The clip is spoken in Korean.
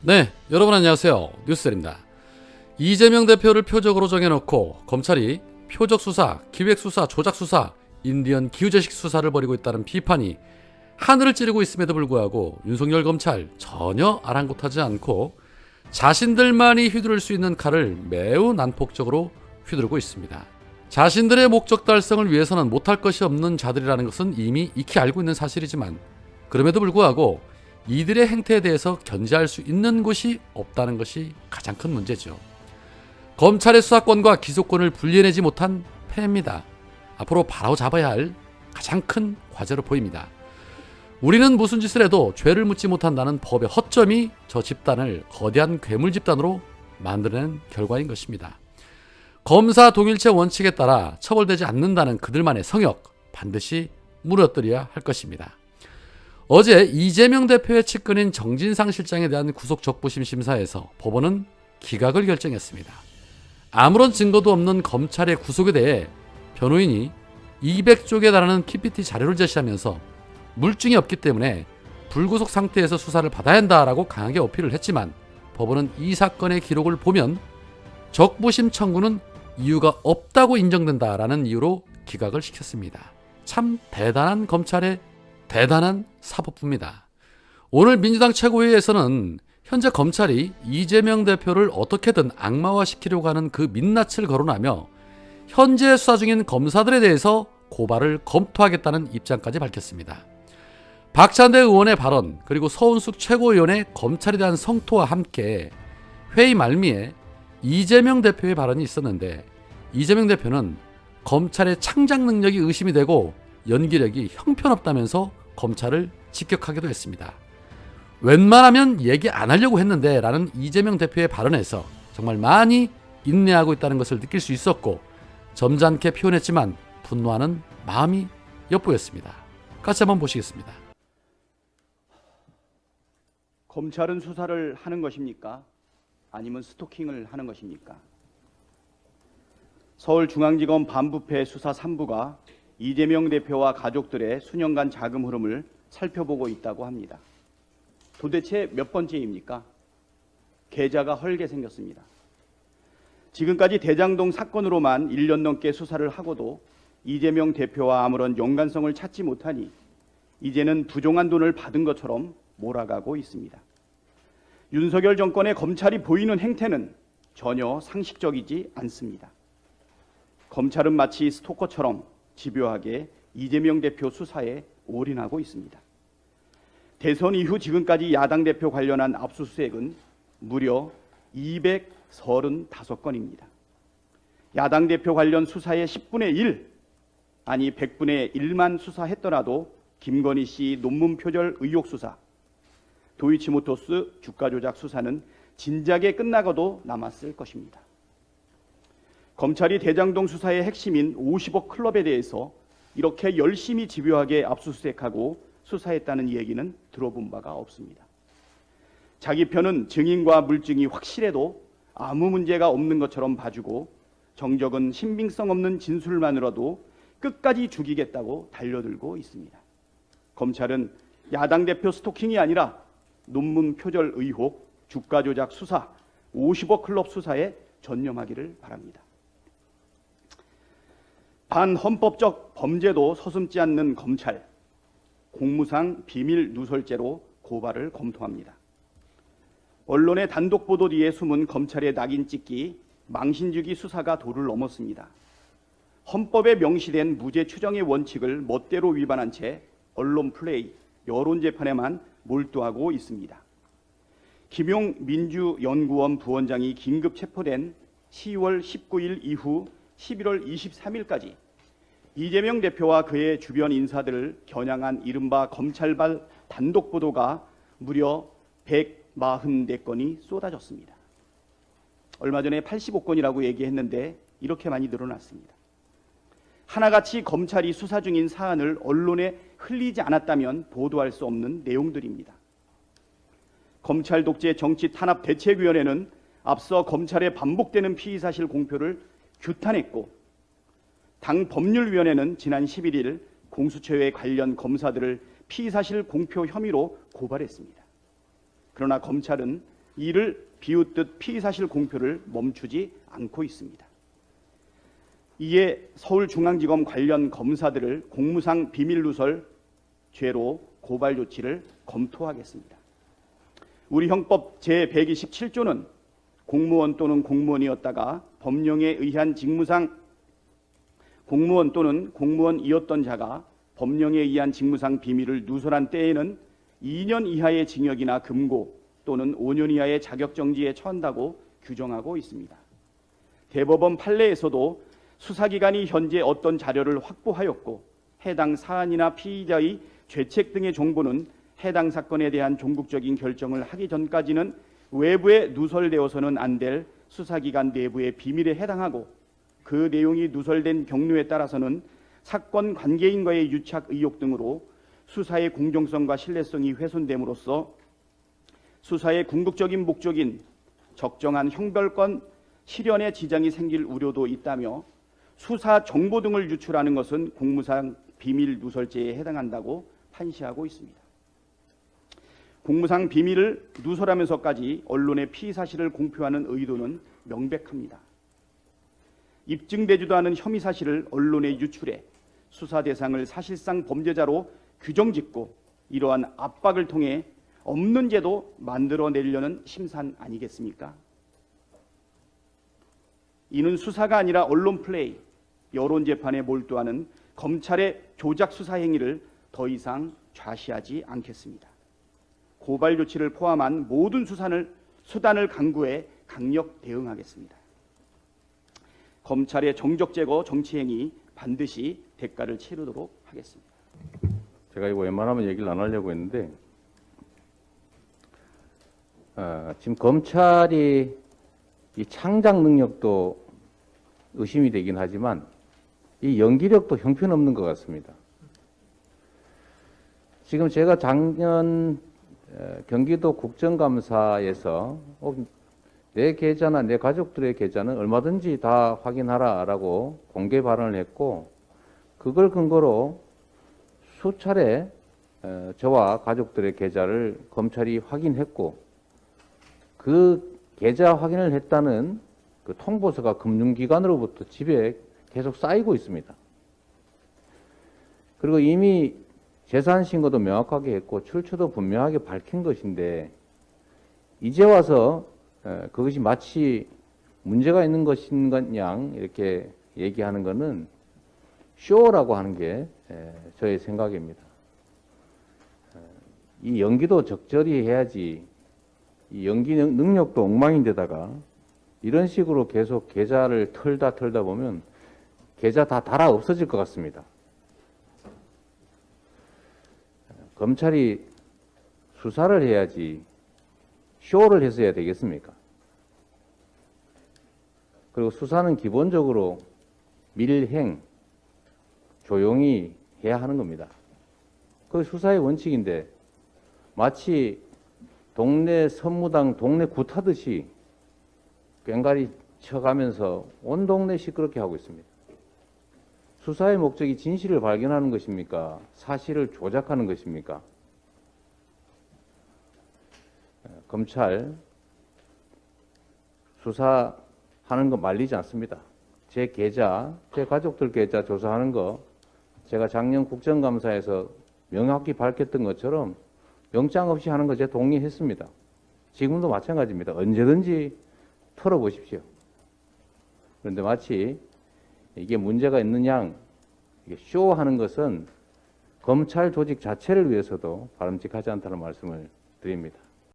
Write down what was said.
네, 여러분 안녕하세요. 뉴스입니다. 이재명 대표를 표적으로 정해놓고 검찰이 표적수사, 기획수사, 조작수사, 인디언 기후제식 수사를 벌이고 있다는 비판이 하늘을 찌르고 있음에도 불구하고 윤석열 검찰 전혀 아랑곳하지 않고 자신들만이 휘두를 수 있는 칼을 매우 난폭적으로 휘두르고 있습니다. 자신들의 목적 달성을 위해서는 못할 것이 없는 자들이라는 것은 이미 익히 알고 있는 사실이지만 그럼에도 불구하고 이들의 행태에 대해서 견제할 수 있는 곳이 없다는 것이 가장 큰 문제죠. 검찰의 수사권과 기소권을 분리해내지 못한 폐해입니다. 앞으로 바로 잡아야 할 가장 큰 과제로 보입니다. 우리는 무슨 짓을 해도 죄를 묻지 못한다는 법의 허점이 저 집단을 거대한 괴물 집단으로 만들어낸 결과인 것입니다. 검사 동일체 원칙에 따라 처벌되지 않는다는 그들만의 성역 반드시 무너뜨려야 할 것입니다. 어제 이재명 대표의 측근인 정진상 실장에 대한 구속 적부심 심사에서 법원은 기각을 결정했습니다. 아무런 증거도 없는 검찰의 구속에 대해 변호인이 200쪽에 달하는 PPT 자료를 제시하면서 물증이 없기 때문에 불구속 상태에서 수사를 받아야 한다라고 강하게 어필을 했지만 법원은 이 사건의 기록을 보면 적부심 청구는 이유가 없다고 인정된다라는 이유로 기각을 시켰습니다. 참 대단한 검찰의 대단한 사법부입니다. 오늘 민주당 최고위에서는 현재 검찰이 이재명 대표를 어떻게든 악마화시키려고 하는 그 민낯을 거론하며 현재 수사 중인 검사들에 대해서 고발을 검토하겠다는 입장까지 밝혔습니다. 박찬대 의원의 발언 그리고 서은숙 최고위원의 검찰에 대한 성토와 함께 회의 말미에 이재명 대표의 발언이 있었는데 이재명 대표는 검찰의 창작 능력이 의심이 되고 연기력이 형편없다면서 검찰을 직격하기도 했습니다. 웬만하면 얘기 안 하려고 했는데 라는 이재명 대표의 발언에서 정말 많이 인내하고 있다는 것을 느낄 수 있었고 점잖게 표현했지만 분노하는 마음이 엿보였습니다. 같이 한번 보시겠습니다. 검찰은 수사를 하는 것입니까? 아니면 스토킹을 하는 것입니까? 서울중앙지검 반부패 수사 3부가 이재명 대표와 가족들의 수년간 자금 흐름을 살펴보고 있다고 합니다. 도대체 몇 번째입니까? 계좌가 헐게 생겼습니다. 지금까지 대장동 사건으로만 1년 넘게 수사를 하고도 이재명 대표와 아무런 연관성을 찾지 못하니 이제는 부정한 돈을 받은 것처럼 몰아가고 있습니다. 윤석열 정권의 검찰이 보이는 행태는 전혀 상식적이지 않습니다. 검찰은 마치 스토커처럼 집요하게 이재명 대표 수사에 올인하고 있습니다. 대선 이후 지금까지 야당 대표 관련한 압수수색은 무려 235건입니다. 야당 대표 관련 수사의 10분의 1, 아니 100분의 1만 수사했더라도 김건희 씨 논문 표절 의혹 수사, 도이치모터스 주가 조작 수사는 진작에 끝나고도 남았을 것입니다. 검찰이 대장동 수사의 핵심인 50억 클럽에 대해서 이렇게 열심히 집요하게 압수수색하고 수사했다는 얘기는 들어본 바가 없습니다. 자기 편은 증인과 물증이 확실해도 아무 문제가 없는 것처럼 봐주고 정적은 신빙성 없는 진술만으로도 끝까지 죽이겠다고 달려들고 있습니다. 검찰은 야당 대표 스토킹이 아니라 논문 표절 의혹, 주가 조작 수사, 50억 클럽 수사에 전념하기를 바랍니다. 반헌법적 범죄도 서슴지 않는 검찰, 공무상 비밀 누설죄로 고발을 검토합니다. 언론의 단독 보도 뒤에 숨은 검찰의 낙인 찍기, 망신주기 수사가 도를 넘었습니다. 헌법에 명시된 무죄 추정의 원칙을 멋대로 위반한 채 언론 플레이, 여론 재판에만 몰두하고 있습니다. 김용 민주연구원 부원장이 긴급 체포된 10월 19일 이후 11월 23일까지 이재명 대표와 그의 주변 인사들을 겨냥한 이른바 검찰발 단독 보도가 무려 144건이 쏟아졌습니다. 얼마 전에 85건이라고 얘기했는데 이렇게 많이 늘어났습니다. 하나같이 검찰이 수사 중인 사안을 언론에 흘리지 않았다면 보도할 수 없는 내용들입니다. 검찰 독재 정치 탄압 대책위원회는 앞서 검찰의 반복되는 피의사실 공표를 규탄했고 당 법률위원회는 지난 11일 공수처에 관련 검사들을 피의사실 공표 혐의로 고발했습니다. 그러나 검찰은 이를 비웃듯 피의사실 공표를 멈추지 않고 있습니다. 이에 서울중앙지검 관련 검사들을 공무상 비밀누설 죄로 고발 조치를 검토하겠습니다. 우리 형법 제127조는 공무원 또는 공무원이었다가 법령에 의한 직무상 공무원 또는 공무원이었던 자가 법령에 의한 직무상 비밀을 누설한 때에는 2년 이하의 징역이나 금고 또는 5년 이하의 자격정지에 처한다고 규정하고 있습니다. 대법원 판례에서도 수사기관이 현재 어떤 자료를 확보하였고 해당 사안이나 피의자의 죄책 등의 정보는 해당 사건에 대한 종국적인 결정을 하기 전까지는 외부에 누설되어서는 안 될 수사기관 내부의 비밀에 해당하고 그 내용이 누설된 경로에 따라서는 사건 관계인과의 유착 의혹 등으로 수사의 공정성과 신뢰성이 훼손됨으로써 수사의 궁극적인 목적인 적정한 형벌권 실현에 지장이 생길 우려도 있다며 수사 정보 등을 유출하는 것은 공무상 비밀 누설죄에 해당한다고 판시하고 있습니다. 공무상 비밀을 누설하면서까지 언론에 피의 사실을 공표하는 의도는 명백합니다. 입증되지도 않은 혐의 사실을 언론에 유출해 수사 대상을 사실상 범죄자로 규정짓고 이러한 압박을 통해 없는 제도 만들어내려는 심산 아니겠습니까? 이는 수사가 아니라 언론 플레이, 여론 재판에 몰두하는 검찰의 조작 수사 행위를 더 이상 좌시하지 않겠습니다. 고발 조치를 포함한 모든 수단을 강구해 강력 대응하겠습니다. 검찰의 정적 제거 정치 행위 반드시 대가를 치르도록 하겠습니다. 제가 이거 웬만하면 얘기를 안 하려고 했는데 지금 검찰이 이 창작 능력도 의심이 되긴 하지만 이 연기력도 형편없는 것 같습니다. 지금 제가 작년 경기도 국정감사에서 내 계좌나 내 가족들의 계좌는 얼마든지 다 확인하라라고 공개 발언을 했고 그걸 근거로 수차례 저와 가족들의 계좌를 검찰이 확인했고 그 계좌 확인을 했다는 그 통보서가 금융기관으로부터 집에 계속 쌓이고 있습니다. 그리고 이미 재산 신고도 명확하게 했고 출처도 분명하게 밝힌 것인데 이제 와서 그것이 마치 문제가 있는 것인 것 양 이렇게 얘기하는 것은 쇼라고 하는 게 저의 생각입니다. 이 연기도 적절히 해야지 이 연기 능력도 엉망인데다가 이런 식으로 계속 계좌를 털다 보면 계좌 다 달아 없어질 것 같습니다. 검찰이 수사를 해야지 쇼를 해서 해야 되겠습니까? 그리고 수사는 기본적으로 밀행, 조용히 해야 하는 겁니다. 그 수사의 원칙인데 마치 동네 선무당 동네 굿하듯이 꽹가리 쳐가면서 온 동네 시끄럽게 하고 있습니다. 수사의 목적이 진실을 발견하는 것입니까? 사실을 조작하는 것입니까? 검찰 수사하는 거 말리지 않습니다. 제 계좌, 제 가족들 계좌 조사하는 거 제가 작년 국정감사에서 명확히 밝혔던 것처럼 영장 없이 하는 거 제가 동의했습니다. 지금도 마찬가지입니다. 언제든지 털어보십시오. 그런데 마치 이게 문제가 있는 양 쇼하는 것은 검찰 조직 자체를 위해서도 바람직하지 않다는 말씀을 드립니다.